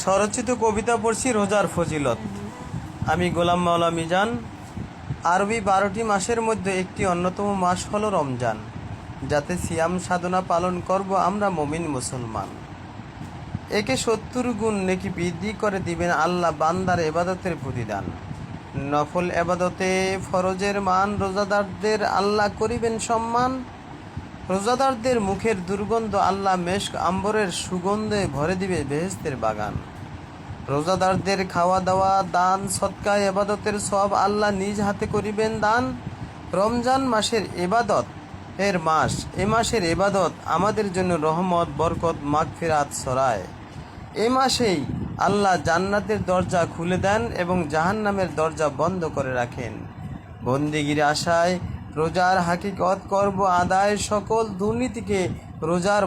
স্বরচিত কবিতা পড়ছি রোজার ফজিলত। আমি গোলাম মাওলা মিজান। আরবি 12টি মাসের মধ্যে একটি অন্যতম মাস হলো রমজান, যাতে সিয়াম সাধনা পালন করব আমরা মুমিন মুসলমান। একে 70 গুণ নেকি বৃদ্ধি করে দিবেন আল্লাহ বান্দার এবাদতের প্রতিদান। নফল এবাদতে ফরজের মান, রোজাদারদের আল্লাহ করিবেন সম্মান। রোজাদারদের মুখের দুর্গন্ধ আল্লাহ মেশক আম্বরের সুগন্ধে ভরে দিবে বেহেশতের বাগান। রোজাদারদের খাওয়া দাওয়া, দান সদকা এবাদতের সব আল্লাহ নিজ হাতে করিবেন দান। রমজান মাসের এবাদত এর মাস, এ মাসের এবাদত আমাদের জন্য রহমত, বরকত, মাগফিরাত ছড়ায়। এ মাসেই আল্লাহ জান্নাতের দরজা খুলে দেন এবং জাহান্নামের দরজা বন্ধ করে রাখেন। বন্দিগির আশায় রোজার হাকিকত করব আদায়, সকল দুর্নীতিকে রোজার